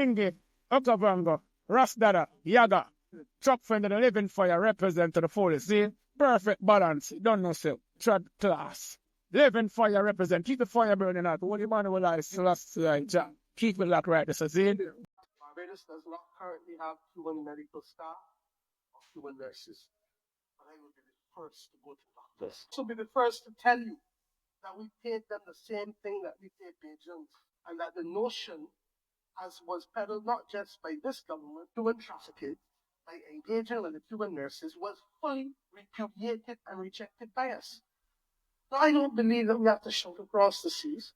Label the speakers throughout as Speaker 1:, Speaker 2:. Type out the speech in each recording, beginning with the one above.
Speaker 1: Bingi, Okavango, Rasdada, Yaga, Truck Fender, the Living Fire represent to the fullest. See? Perfect balance. Don't know so. Third class. Living Fire represent. Keep the fire burning out. What Emmanuel I Celestia Jack. Keep it like right. This is it.
Speaker 2: Barbados does not currently have Cuban medical staff or Cuban nurses. But I will be the first to go to doctors. So be the first to tell you that we paid them the same thing that we paid Beijing. And that the notion, as was peddled not just by this government, Cuban trafficking, by engaging with the Cuban nurses, was fully repudiated and rejected by us. Now, I don't believe that we have to shout across the seas,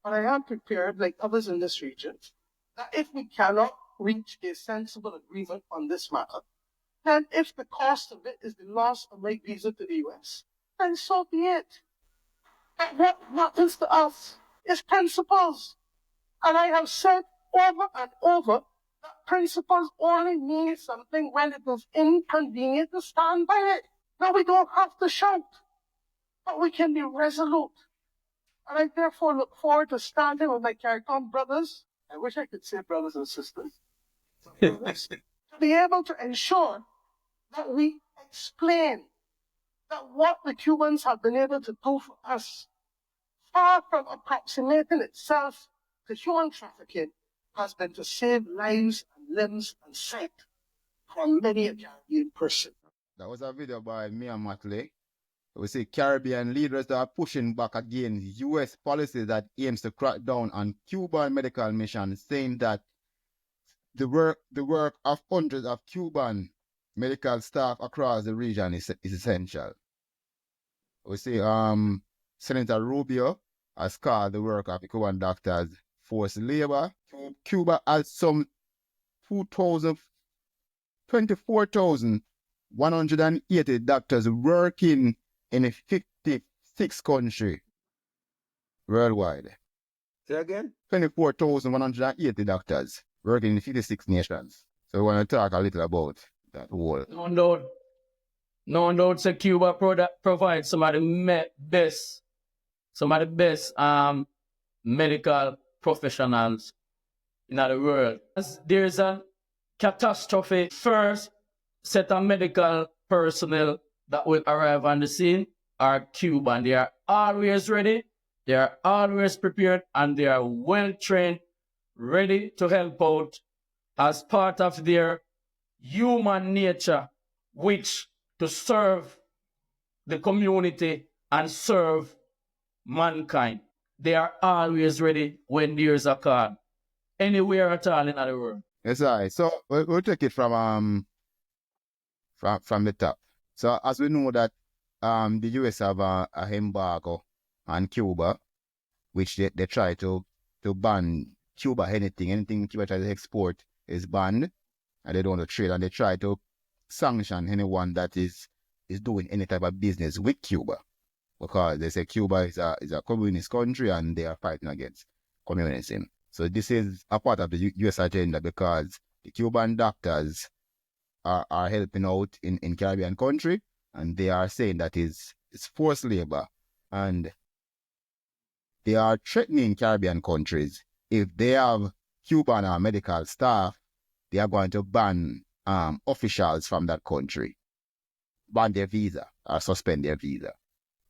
Speaker 2: but I am prepared, like others in this region, that if we cannot reach a sensible agreement on this matter, then if the cost of it is the loss of my visa to the US, then so be it. And what matters to us is principles. And I have said over and over that principles only mean something when it is inconvenient to stand by it. Now, we don't have to shout, but we can be resolute. And I therefore look forward to standing with my CARICOM brothers, I wish I could say brothers and sisters, to be able to ensure that we explain that what the Cubans have been able to do for us, far from approximating itself to human trafficking, has been to save lives and limbs and sight from many a Caribbean person.
Speaker 3: That was a video by Mia Matley. We see Caribbean leaders that are pushing back against U.S. policy that aims to crack down on Cuban medical missions, saying that the work of hundreds of Cuban medical staff across the region is essential. We see Senator Rubio has called the work of the Cuban doctors forced labor. Cuba has some 24,180 doctors working in 56 countries worldwide.
Speaker 4: Say again?
Speaker 3: 24,180 doctors working in 56 nations. So we want to talk a little about that whole.
Speaker 5: No doubt, so Cuba provides some of the best medical professionals in the world. There's a catastrophe. First set of medical personnel that will arrive on the scene are Cuban. They are always ready, they are always prepared, and they are well trained, ready to help out as part of their human nature, which to serve the community and serve mankind. They are always ready when there's a call, anywhere at all in the world.
Speaker 3: Yes, right. So we'll take it from the top. So as we know that the US have a embargo on Cuba, which they try to ban Cuba anything Cuba tries to export is banned, and they don't want to trade, and they try to sanction anyone that is doing any type of business with Cuba, because they say Cuba is a communist country and they are fighting against communism. So this is a part of the US agenda, because the Cuban doctors are helping out in Caribbean country, and they are saying that it's forced labor, and they are threatening Caribbean countries. If they have Cuban medical staff, they are going to ban officials from that country, ban their visa or suspend their visa.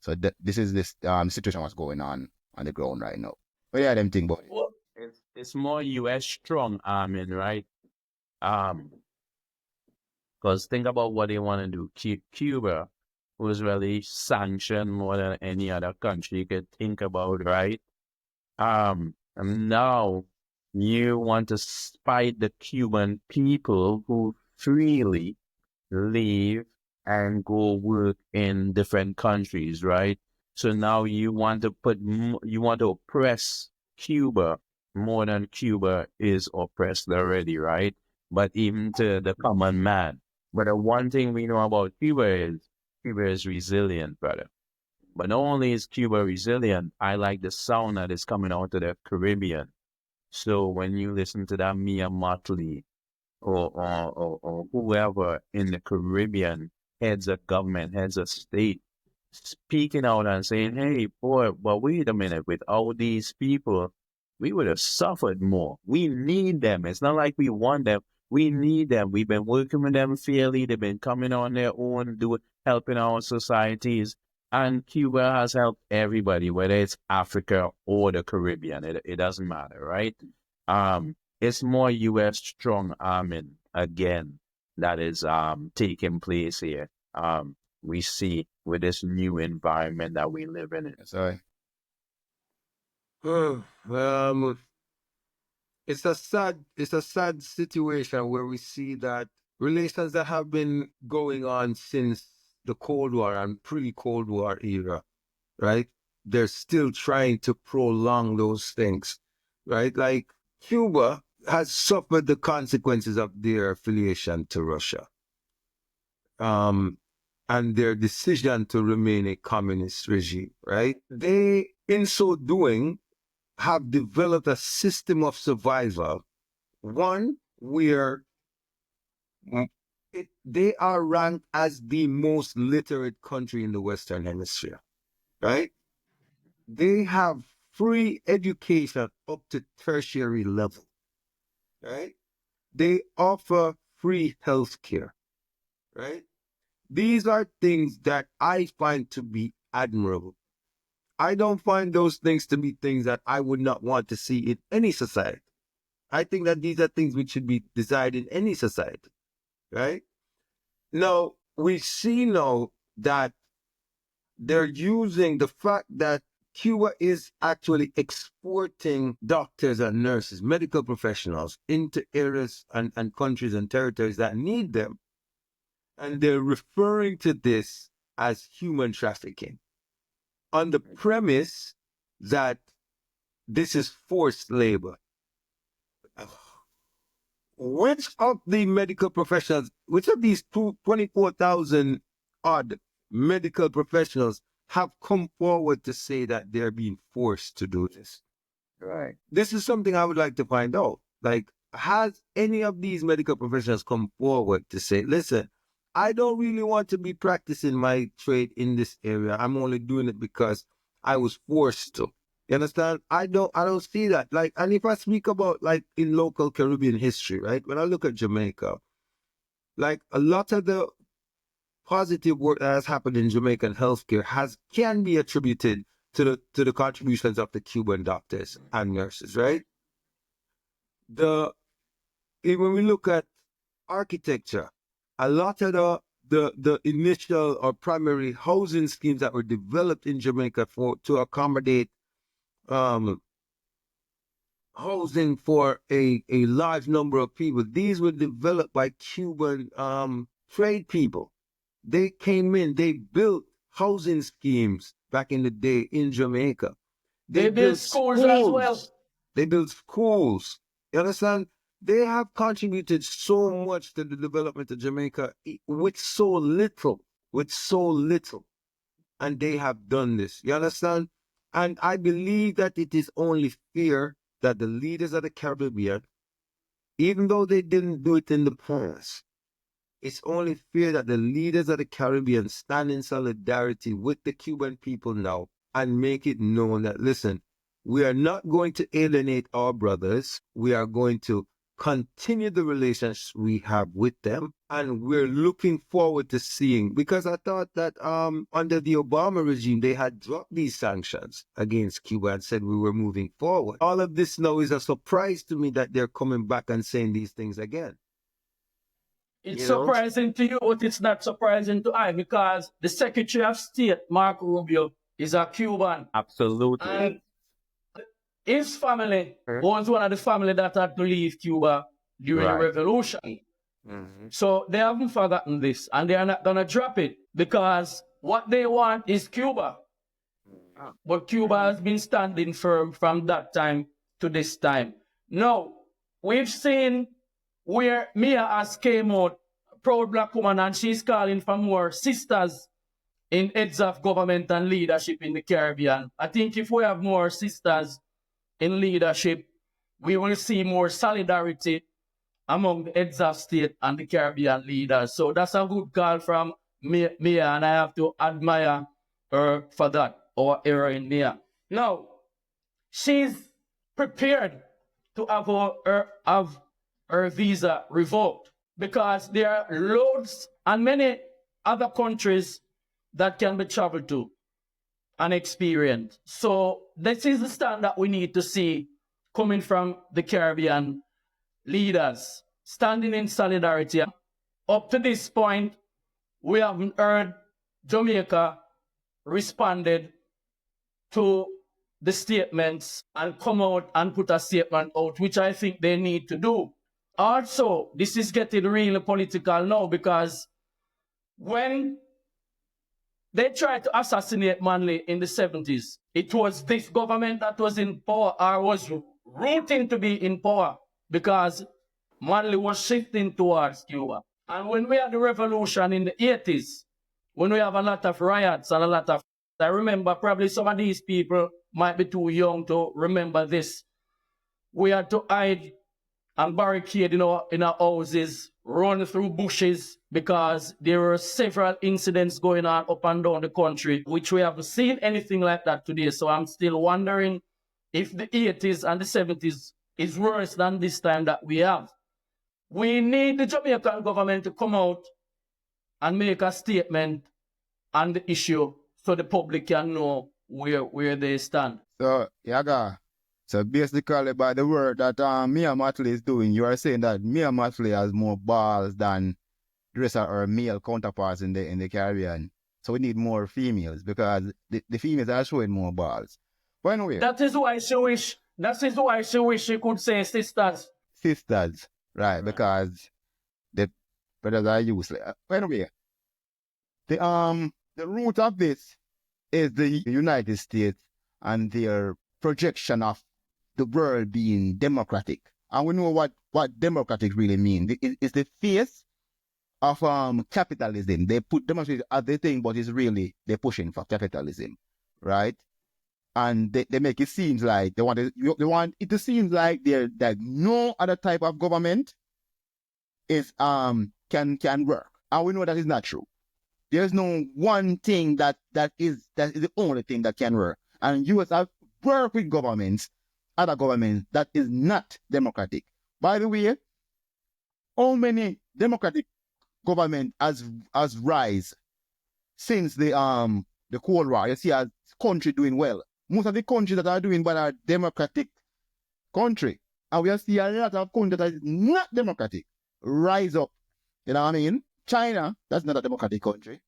Speaker 3: So this is this situation what's going on the ground right now. What do you them think about it?
Speaker 4: Well, it's more US strong arming, right? Because think about what they want to do. Cuba was really sanctioned more than any other country you could think about, right? And now you want to fight the Cuban people who freely leave and go work in different countries, right? So now you want to oppress Cuba more than Cuba is oppressed already, right? But even to the common man. But the one thing we know about Cuba is resilient, brother. But not only is Cuba resilient, I like the sound that is coming out of the Caribbean. So when you listen to that Mia Motley or whoever in the Caribbean, heads of government, heads of state, speaking out and saying, hey, boy, but wait a minute, with all these people we would have suffered more. We need them. It's not like we want them. We need them. We've been working with them fairly. They've been coming on their own, helping our societies. And Cuba has helped everybody, whether it's Africa or the Caribbean. It doesn't matter, right? It's more U.S. strong arming again that is taking place here. We see with this new environment that we live in.
Speaker 3: Sorry.
Speaker 6: It's a sad situation where we see that relations that have been going on since the Cold War and pre-Cold War era, right? They're still trying to prolong those things, right? Like Cuba has suffered the consequences of their affiliation to Russia, and their decision to remain a communist regime, right? They, in so doing, have developed a system of survival, one where they are ranked as the most literate country in the Western Hemisphere, right? They have free education up to tertiary level, right? They offer free health care, right? These are things that I find to be admirable. I don't find those things to be things that I would not want to see in any society. I think that these are things which should be desired in any society, right? Now, we see now that they're using the fact that Cuba is actually exporting doctors and nurses, medical professionals into areas and countries and territories that need them. And they're referring to this as human trafficking on the premise that this is forced labor. Which of the medical professionals, which of these 24,000 odd medical professionals have come forward to say that they're being forced to do this?
Speaker 3: Right.
Speaker 6: This is something I would like to find out. Like, has any of these medical professionals come forward to say, listen, I don't really want to be practicing my trade in this area. I'm only doing it because I was forced to. You understand? I don't see that. Like, and if I speak about like in local Caribbean history, right? When I look at Jamaica, like a lot of the positive work that has happened in Jamaican healthcare can be attributed to the contributions of the Cuban doctors and nurses, right? When we look at architecture, a lot of the initial or primary housing schemes that were developed in Jamaica to accommodate housing for a large number of people, these were developed by Cuban trade people. They came in, they built housing schemes back in the day in Jamaica.
Speaker 5: They built schools as well.
Speaker 6: They built schools. You understand? They have contributed so much to the development of Jamaica with so little. And they have done this. You understand? And I believe that it is only fair that the leaders of the Caribbean, even though they didn't do it in the past, it's only fair that the leaders of the Caribbean stand in solidarity with the Cuban people now and make it known that, listen, we are not going to alienate our brothers. We are going to continue the relations we have with them. And we're looking forward to seeing, because I thought that under the Obama regime, they had dropped these sanctions against Cuba and said we were moving forward. All of this now is a surprise to me that they're coming back and saying these things again.
Speaker 5: It's surprising to you, but it's not surprising to I, because the Secretary of State, Marco Rubio, is a Cuban.
Speaker 4: Absolutely.
Speaker 5: And his family was one of the family that had to leave Cuba during the revolution. So they haven't forgotten this, and they are not going to drop it, because what they want is Cuba. But Cuba has been standing firm from that time to this time. Now, we've seen where Mia has came out, proud black woman, and she's calling for more sisters in heads of government and leadership in the Caribbean. I think if we have more sisters in leadership, we will see more solidarity among the heads of state and the Caribbean leaders. So that's a good call from Mia, and I have to admire her for that, or heroine Mia. Now, she's prepared to have her visa revoked, because there are loads and many other countries that can be traveled to and experience. So this is the stand that we need to see coming from the Caribbean leaders, standing in solidarity. Up to this point, we haven't heard Jamaica responded to the statements and come out and put a statement out, which I think they need to do. Also, this is getting really political now, because when they tried to assassinate Manley in the 70s, it was this government that was in power, or was rooting to be in power, because Manley was shifting towards Cuba. And when we had the revolution in the 80s, when we have a lot of riots and a lot of, I remember probably some of these people might be too young to remember this. We had to hide and barricade in our houses, run through bushes, because there were several incidents going on up and down the country, which we haven't seen anything like that today. So I'm still wondering if the 80s and the 70s is worse than this time that we have. We need the Jamaican government to come out and make a statement on the issue so the public can know where they stand.
Speaker 3: So, Yaga, so basically by the work that Mia Matley is doing, you are saying that Mia Matley has more balls than the rest of our male counterparts in the Caribbean. So we need more females, because the females are showing more balls. But anyway.
Speaker 5: That is why she wish she could say sisters.
Speaker 3: Sisters, right, because the brothers are useless. But anyway, the root of this is the United States and their projection of the world being democratic. And we know what democratic really means. It's the face of capitalism. They put democracy as the thing, but it's really they're pushing for capitalism, right? And they make it seem like they want it to seem like that no other type of government is can work. And we know that is not true. There's no one thing that is the only thing that can work. And US have worked with governments, other governments that is not democratic. By the way, how many democratic government has rise since the Cold War? You see, as country doing well. Most of the countries that are doing well are democratic country, and we see a lot of countries that is not democratic rise up. You know what I mean? China, that's not a democratic country.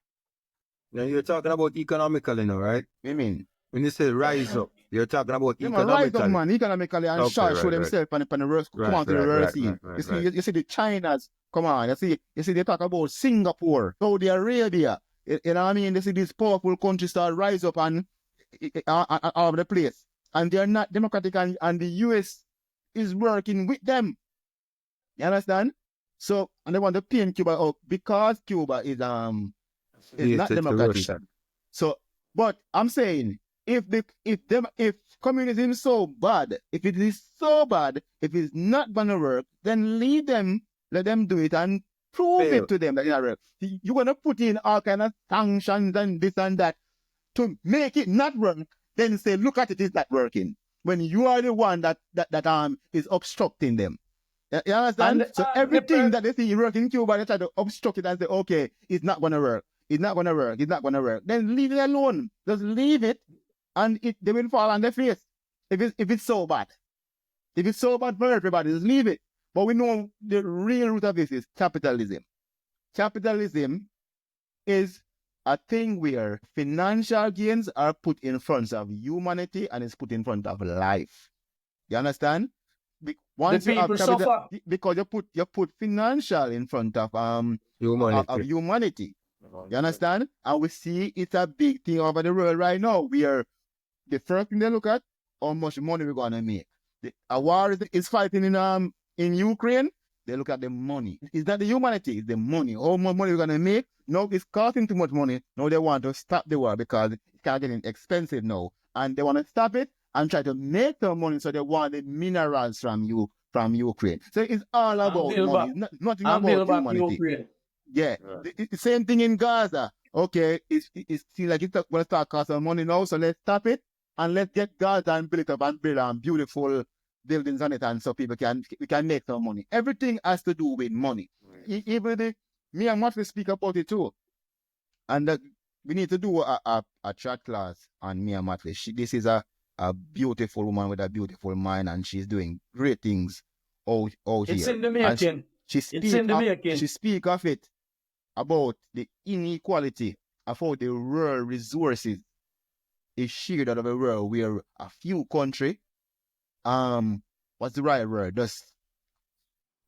Speaker 6: Now you're talking about economically now, right?
Speaker 3: What do you mean?
Speaker 6: When you say rise up, you're talking about economically.
Speaker 3: Rise up, man, economically, and show themselves on the world, come on to the world scene. You see the Chinas, come on, you see they talk about Singapore, Saudi Arabia, you know what I mean? They see these powerful countries start rise up and all over the place. And they're not democratic, and the US is working with them. You understand? So, and they want to paint Cuba out because Cuba is not democratic. So, but I'm saying, if communism is so bad, if it is so bad, if it's not gonna work, then leave them, let them do it and prove it to them that it not work. You're gonna put in all kind of sanctions and this and that to make it not work, then say, look at it, it's not working. When you are the one that is obstructing them. You understand?
Speaker 5: And,
Speaker 3: so everything that they see working in Cuba, they try to obstruct it and say, okay, it's not gonna work. It's not gonna work. It's not gonna work. Then leave it alone. Just leave it, and they will fall on their face. If it's so bad, if it's so bad for everybody, just leave it. But we know the real root of this is capitalism. Capitalism is a thing where financial gains are put in front of humanity and is put in front of life. You understand? Once
Speaker 5: the people suffer
Speaker 3: because you put financial in front of humanity. You understand? And we see it's a big thing over the world right now. We are the first thing they look at how much money we're gonna make. A war is fighting in Ukraine. They look at the money. It's not the humanity, it's the money. How much money we're gonna make? No, it's costing too much money. Now they want to stop the war because it's kind of getting expensive now, and they want to stop it and try to make some money. So they want the minerals from Ukraine. So it's all about money. Nothing about humanity.
Speaker 5: Ukraine.
Speaker 3: Yeah, the same thing in Gaza. Okay, it seems like it's going to start costing money now, so let's stop it and let's get Gaza and build it up and build a beautiful buildings on it, and so people can make some money. Everything has to do with money. Even me and Matthew speak about it too. And we need to do a chat class on me and Matthew. This is a beautiful woman with a beautiful mind, and she's doing great things out
Speaker 5: It's
Speaker 3: here.
Speaker 5: in the making.
Speaker 3: She speak of it about the inequality of how the world resources is shared out of the world, where a few country, what's the right word? Just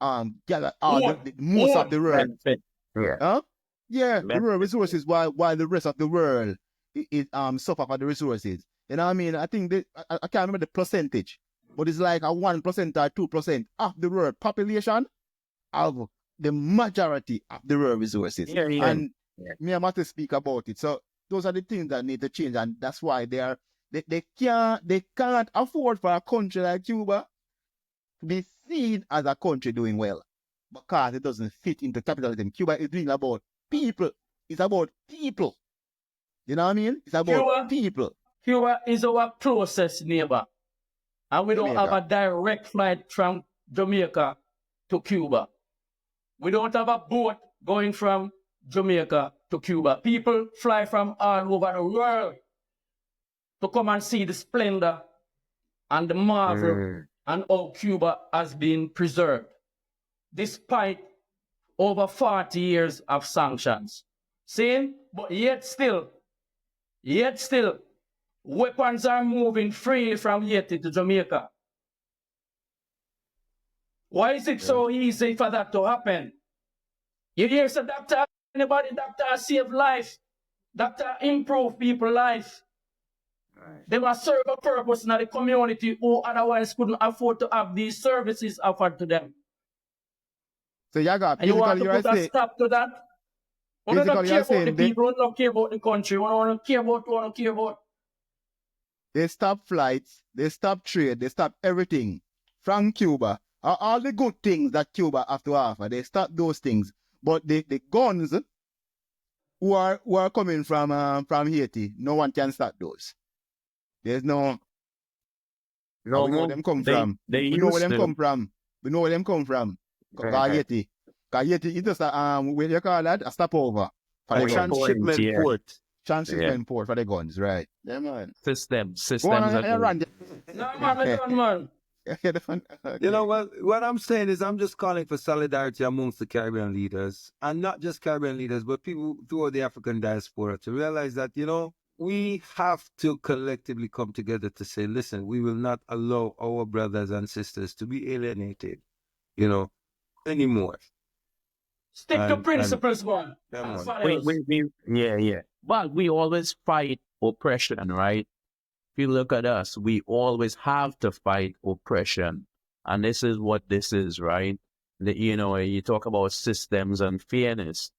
Speaker 3: gather most of the world.
Speaker 4: Yeah.
Speaker 3: Yeah, the world resources while the rest of the world is suffer for the resources. You know what I mean? I think I can't remember the percentage, but it's like a 1% or 2% of the world population of the majority of the world resources. And me and Matthew speak about it. So those are the things that need to change, and that's why they can't afford for a country like Cuba to be seen as a country doing well, because it doesn't fit into capitalism. Cuba is doing about people. It's about people. You know what I mean? It's about people.
Speaker 5: Cuba is our closest neighbor, and we don't have a direct flight from Jamaica to Cuba. We don't have a boat going from Jamaica to Cuba. People fly from all over the world to come and see the splendor and the marvel and how Cuba has been preserved, despite over 40 years of sanctions. See? But yet still, weapons are moving freely from Haiti to Jamaica. Why is it so easy for that to happen? You hear some doctor, anybody doctor save life, doctor improve people's life. They must serve a purpose in the community who otherwise couldn't afford to have these services offered to them.
Speaker 3: So Yaga,
Speaker 5: and you want to put a stop to that? We don't care about the people, we don't care about the country, we don't care about.
Speaker 3: They stop flights, they stop trade, they stop everything from Cuba. All the good things that Cuba have to offer, they stop those things. But the guns who are coming from Haiti, no one can stop those. There's no. We know where them come from. We know where them come from. We know where them come from. Haiti. Haiti is just what you call that? A stopover. For the
Speaker 6: transshipment port.
Speaker 3: Transshipment port for the guns, right? Yeah, man.
Speaker 4: Systems.
Speaker 3: No, man.
Speaker 6: You know what I'm saying is, I'm just calling for solidarity amongst the Caribbean leaders, and not just Caribbean leaders, but people throughout the African diaspora, to realize that, we have to collectively come together to say, listen, we will not allow our brothers and sisters to be alienated, anymore.
Speaker 5: Stick to principles, man.
Speaker 4: But we always fight oppression, right? If you look at us, we always have to fight oppression. And this is what this is, right? You talk about systems and fairness.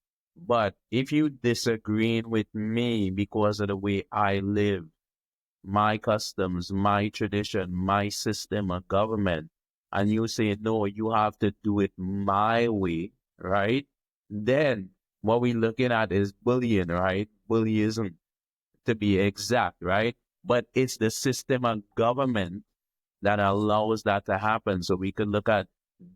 Speaker 4: But if you disagree with me because of the way I live, my customs, my tradition, my system of government, and you say, no, you have to do it my way, right? Then what we're looking at is bullying, right? Bullyism, to be exact, right? But it's the system of government that allows that to happen. So we could look at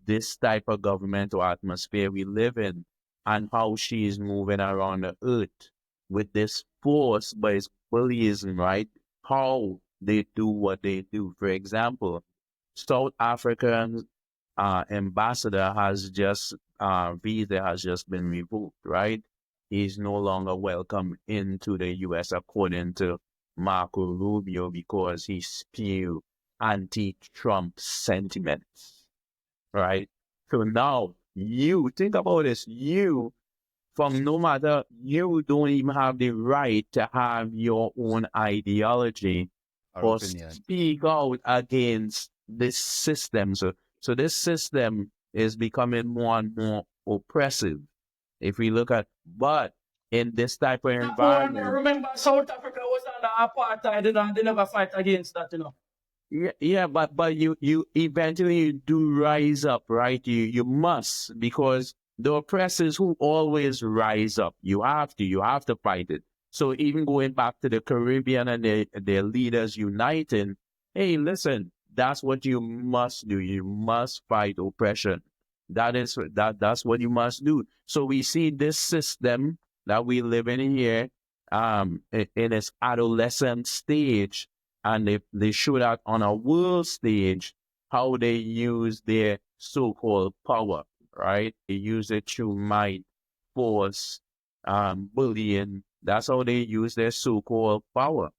Speaker 4: this type of governmental atmosphere we live in and how she is moving around the earth with this force, but it's bullyism, right? How they do what they do. For example, South African ambassador has just, visa has just been revoked, right? He's no longer welcome into the U.S. according to Marco Rubio because he spewed anti-Trump sentiments, right? So now you think about this, you don't even have the right to have your own ideology or speak out against this system. So this system is becoming more and more oppressive. If we look at, but in this type of environment.
Speaker 5: Remember, South Africa was under apartheid, and they never fight against that,
Speaker 4: Yeah, but you eventually do rise up, right? You must, because the oppressors who always rise up. You have to fight it. So even going back to the Caribbean and their leaders uniting, hey, listen, That's what you must do. You must fight oppression. That's what you must do. So we see this system that we live in here in its adolescent stage, and they show that on a world stage how they use their so-called power, right? They use it through might, force, bullying. That's how they use their so-called power,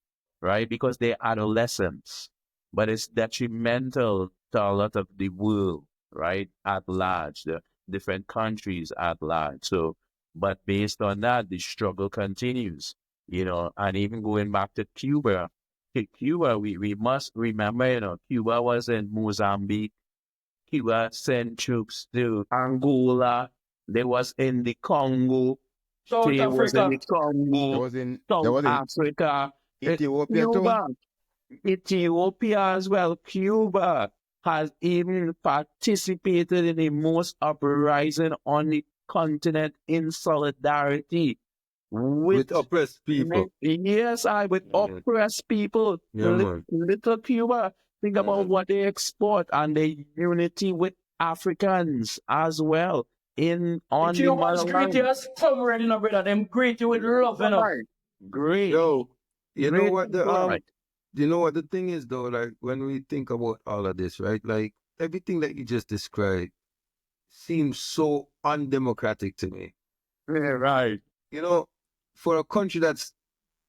Speaker 4: right? Because they're adolescents, but it's detrimental to a lot of the world, right, at large, the different countries at large. So, but based on that, the struggle continues, and even going back to Cuba, we must remember, Cuba was in Mozambique. Cuba sent troops to Angola. They was in the Congo.
Speaker 5: South
Speaker 4: They was in
Speaker 5: Africa.
Speaker 4: the
Speaker 3: There
Speaker 4: Congo,
Speaker 3: was in
Speaker 4: South Africa,
Speaker 3: Ethiopia too.
Speaker 4: Cuba, Ethiopia as well. Cuba has even participated in the most uprising on the continent in solidarity
Speaker 6: With
Speaker 4: with
Speaker 6: oppressed people.
Speaker 4: yes, with
Speaker 6: Yeah,
Speaker 4: oppressed people.
Speaker 6: yeah man.
Speaker 4: Little Cuba, think about what they export and the unity with Africans as well
Speaker 5: The
Speaker 4: on the
Speaker 5: Cubans greet you
Speaker 4: motherland.
Speaker 5: as sovereign, brother. Them greet you with love,
Speaker 4: Right. Great,
Speaker 6: Yo, you know
Speaker 4: great
Speaker 6: what
Speaker 4: people, right?
Speaker 6: you know what the thing is though, like when we think about all of this, right? Like everything that you just described seems so undemocratic to me.
Speaker 4: Yeah, right.
Speaker 6: You know, for a country that's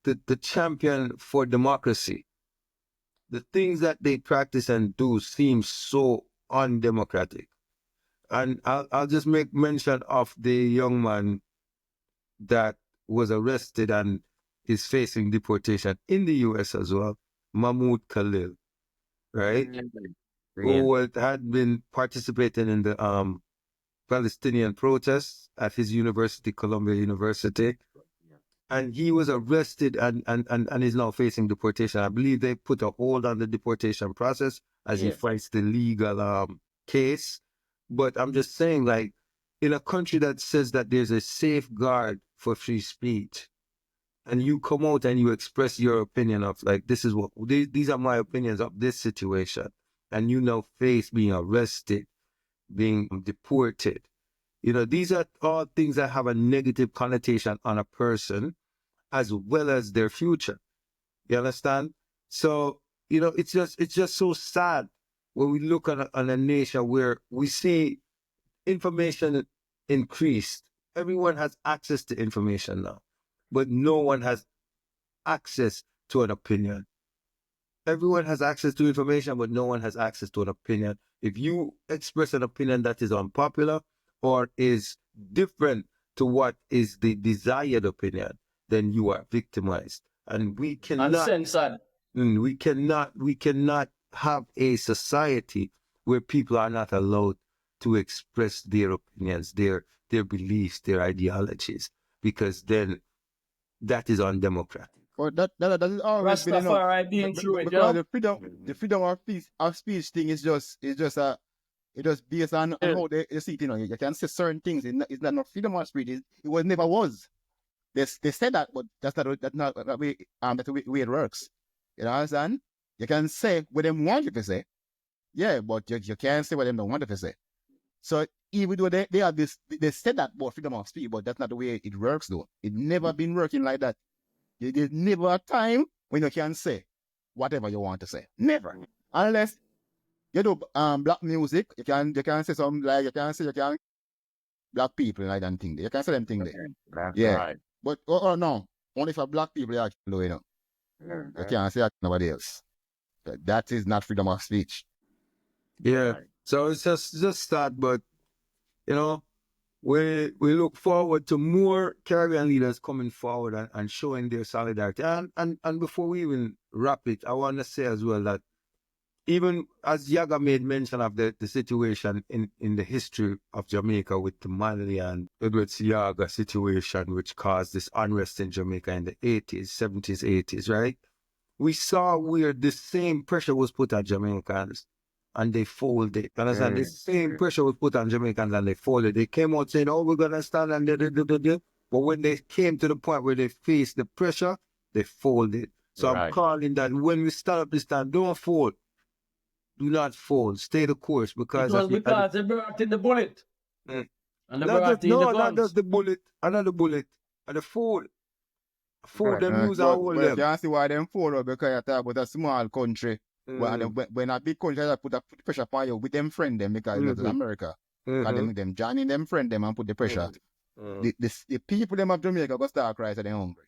Speaker 6: the champion for democracy, the things that they practice and do seem so undemocratic. And I'll just make mention of the young man that was arrested and is facing deportation in the US as well, Mahmoud Khalil, right? Who had been participating in the Palestinian protests at his university, Columbia University. And he was arrested and is now facing deportation. I believe they put a hold on the deportation process as he fights the legal case. But I'm just saying, like, in a country that says that there's a safeguard for free speech, and you come out and you express your opinion of, like, this is what, these are my opinions of this situation, and you now face being arrested, being deported. These are all things that have a negative connotation on a person as well as their future. You understand? So, it's just so sad when we look on a nation where we see information increased. Everyone has access to information now, but no one has access to an opinion. Everyone has access to information, but no one has access to an opinion. If you express an opinion that is unpopular or is different to what is the desired opinion, then you are victimized. And we cannot
Speaker 5: Uncensored.
Speaker 6: we cannot have a society where people are not allowed to express their opinions, their beliefs, their ideologies, because then that is undemocratic.
Speaker 3: Or that is always been enough.
Speaker 5: Rastafari being through it,
Speaker 3: Because the freedom of speech thing is just based on how they see it. You can say certain things. It's not freedom of speech. It never was. They said that, but that's not that way. That's the way it works. You understand? You can say what they want you to say. Yeah, but you can't say what they don't want you to say. So even though they have this, they said that about freedom of speech, but that's not the way it works. Though it never been working like that. There's never a time when you can say whatever you want to say. Never. Unless you do black music, you can say something like you can black people like that thing there. You can say them thing there.
Speaker 4: That's
Speaker 3: Yeah.
Speaker 4: right.
Speaker 3: But no. Only for black people you actually do, You can't say that to nobody else. That is not freedom of speech.
Speaker 6: Yeah. So it's just that, but we look forward to more Caribbean leaders coming forward and showing their solidarity. And before we even wrap it, I want to say as well that even as Yaga made mention of the situation in the history of Jamaica with the Manley and Edwards Yaga situation, which caused this unrest in Jamaica in the 80s, 70s, 80s, right? We saw where the same pressure was put on Jamaicans and they folded. Understand? The same pressure was put on Jamaicans and they folded. They came out saying, oh, we're going to stand and but when they came to the point where they faced the pressure, they folded. So I'm calling that when we stand up this time, don't fold. do not fold. Stay the course because
Speaker 5: Because they brought in the bullet.
Speaker 6: Mm.
Speaker 5: And they brought in the
Speaker 6: not
Speaker 5: guns.
Speaker 6: just the bullet, another bullet, and the fold. Fold them use and hold
Speaker 3: but
Speaker 6: them.
Speaker 3: you can see why them follow because you talk about a small country. When a big country that put pressure upon you with them friend them because it's not America. Because them joining them friend them and put the pressure. The people them of Jamaica go start crying so they're hungry.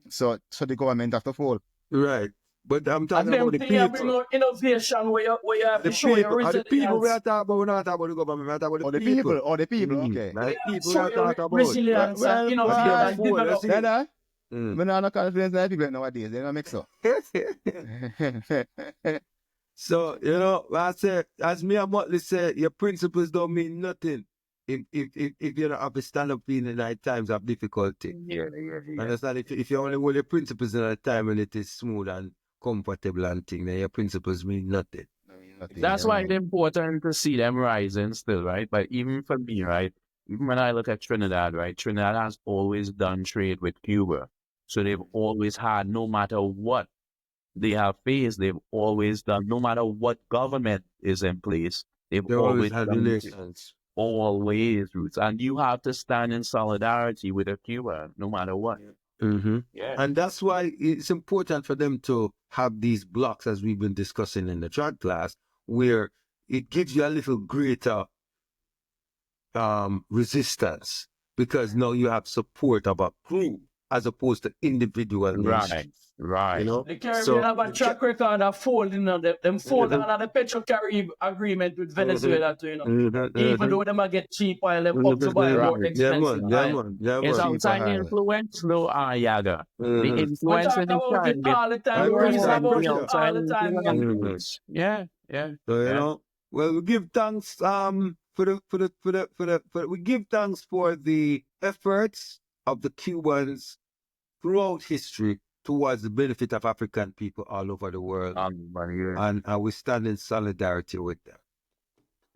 Speaker 3: So the government have to fold.
Speaker 6: Right. But I'm talking
Speaker 5: and
Speaker 6: about the
Speaker 5: them
Speaker 6: people.
Speaker 5: bring out innovation where you have
Speaker 6: The
Speaker 5: to show your
Speaker 6: people,
Speaker 5: resilience.
Speaker 6: the people we are talking about, we're not talking about the government, we're talking about the people.
Speaker 3: The people, okay.
Speaker 6: Right? People
Speaker 5: Show
Speaker 6: we are
Speaker 5: your
Speaker 6: talking about.
Speaker 5: resilience and innovation and develop.
Speaker 3: Dada, we don't have confidence in people nowadays. They don't mix up.
Speaker 6: So, you know, I say, as me and Motley say, your principles don't mean nothing if you don't have to stand up in the times of difficulty. Understand? If you only hold your principles in a time when it is smooth and comfortable and thing, then your principles mean nothing.
Speaker 4: That's why it's important to see them rising still, right? But even for me, right, even when I look at Trinidad, right, Trinidad has always done trade with Cuba. So they've always had, no matter what they have faced, they've always done, no matter what government is in place, they've always
Speaker 6: had
Speaker 4: done
Speaker 6: relations.
Speaker 4: always roots. And you have to stand in solidarity with a Cuba, no matter what. Yeah.
Speaker 6: And that's why it's important for them to have these blocks, as we've been discussing in the chat class, where it gives you a little greater resistance because now you have support of a group as opposed to individual nations.
Speaker 4: Right.
Speaker 6: You know?
Speaker 5: The Caribbean have a track record of folding on them fold on the Petro-Carib agreement with Venezuela too, you know. Even though them get cheap while them up to buy more expensive.
Speaker 4: It's outside influence, though, Yaga. The
Speaker 5: We
Speaker 4: influence
Speaker 5: talk
Speaker 4: in the
Speaker 5: about it all the time. We reason about it all the time.
Speaker 4: Yeah.
Speaker 6: So, you know, well, we give thanks we give thanks for the efforts of the Cubans throughout history towards the benefit of African people all over the world. And we stand in solidarity with them.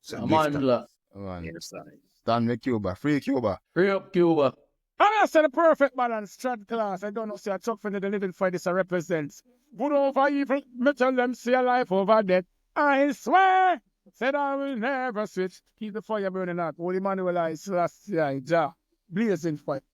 Speaker 6: So
Speaker 3: Stand with Cuba. Free Cuba.
Speaker 5: Free up Cuba.
Speaker 1: I say the perfect balance, third class. I don't know, say a truck for the living for this represents. Good over evil, me tell them see a life over death. I swear, said I will never switch. Keep the fire burning out. Holy Manuel I Selassie, Jah, blazing fire.